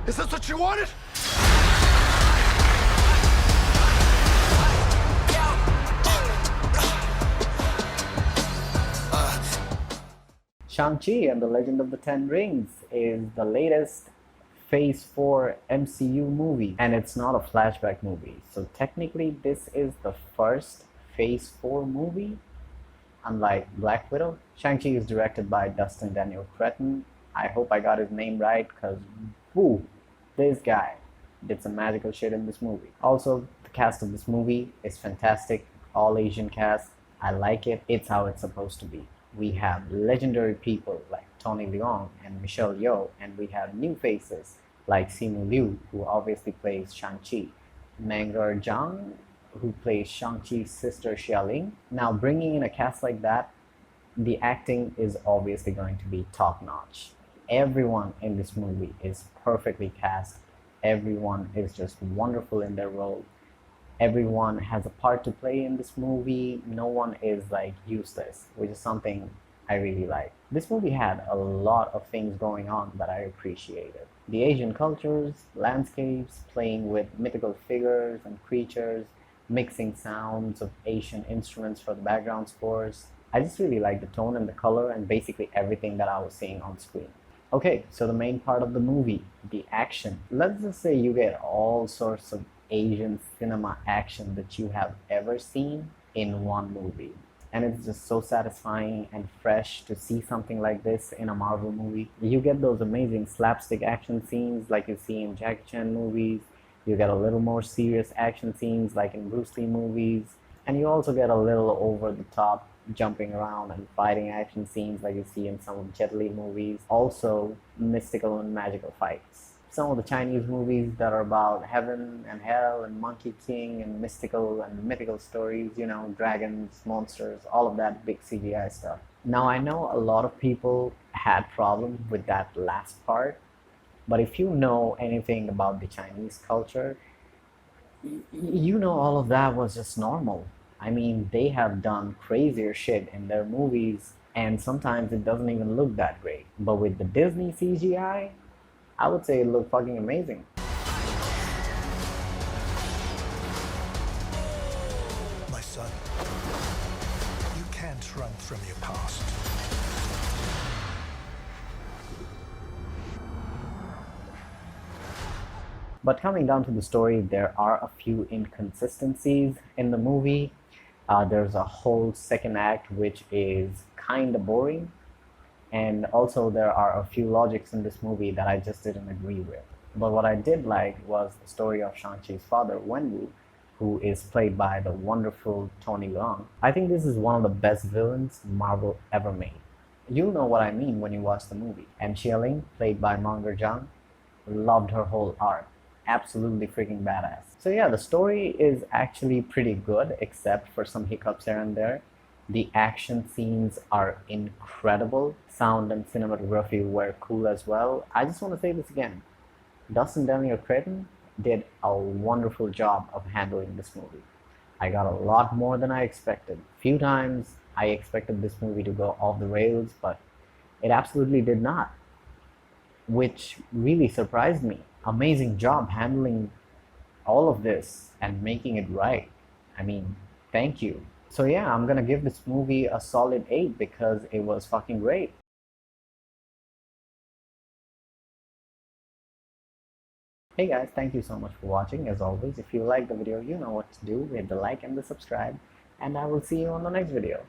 Is this what you wanted? Shang-Chi and the Legend of the Ten Rings is the latest Phase 4 MCU movie, and it's not a flashback movie. So technically this is the first Phase 4 movie, unlike Black Widow. Shang-Chi is directed by Destin Cretton. I hope I got his name right, because woo, this guy did some magical shit in this movie. Also, the cast of this movie is fantastic. All Asian cast. I like it. It's how it's supposed to be. We have legendary people like Leung and Yeoh, and we have new faces like Simu, who obviously plays Shang-Chi, Zhang, who plays Shang-Chi's sister Xialing. Now, bringing in a cast like that, the acting is obviously going to be top-notch. Everyone in this movie is perfectly cast. Everyone is just wonderful in their role. Everyone has a part to play in this movie. No one is like useless, which is something I really like. This movie had a lot of things going on that I appreciated. The Asian cultures, landscapes, playing with mythical figures and creatures, mixing sounds of Asian instruments for the background scores. I just really like the tone and the color and basically everything that I was seeing on screen. Okay, so the main part of the movie, the action. Let's just say you get all sorts of Asian cinema action that you have ever seen in one movie. And it's just so satisfying and fresh to see something like this in a Marvel movie. You get those amazing slapstick action scenes like you see in Jackie Chan movies. You get a little more serious action scenes like in Bruce Lee movies. And you also get a little over the top jumping around and fighting action scenes like you see in some of Jet Li movies. Also mystical and magical fights. Some of the Chinese movies that are about heaven and hell and Monkey King and mystical and mythical stories, you know, dragons, monsters, all of that big CGI stuff. Now, I know a lot of people had problems with that last part, but if you know anything about the Chinese culture, you know all of that was just normal. I mean, they have done crazier shit in their movies, and sometimes it doesn't even look that great. But with the Disney CGI, I would say it looked fucking amazing. My son, you can't run from your past. But coming down to the story, there are a few inconsistencies in the movie. There's a whole second act which is kind of boring. And also there are a few logics in this movie that I just didn't agree with. But what I did like was the story of Shang-Chi's father, Wenwu, who is played by the wonderful Leung. I think this is one of the best villains Marvel ever made. You'll know what I mean when you watch the movie. And Xialing, played by Zhang, loved her whole arc. Absolutely freaking badass. So yeah, the story is actually pretty good, except for some hiccups here and there. The action scenes are incredible. Sound and cinematography were cool as well. I just want to say this again. Destin Cretton did a wonderful job of handling this movie. I got a lot more than I expected. Few times I expected this movie to go off the rails, but it absolutely did not, which really surprised me. Amazing job handling all of this and making it right. I mean, thank you. So yeah, I'm gonna give this movie a solid 8 because it was fucking great. Hey guys, thank you so much for watching. As always, if you like the video, you know what to do. Hit the like and the subscribe, and I will see you on the next video.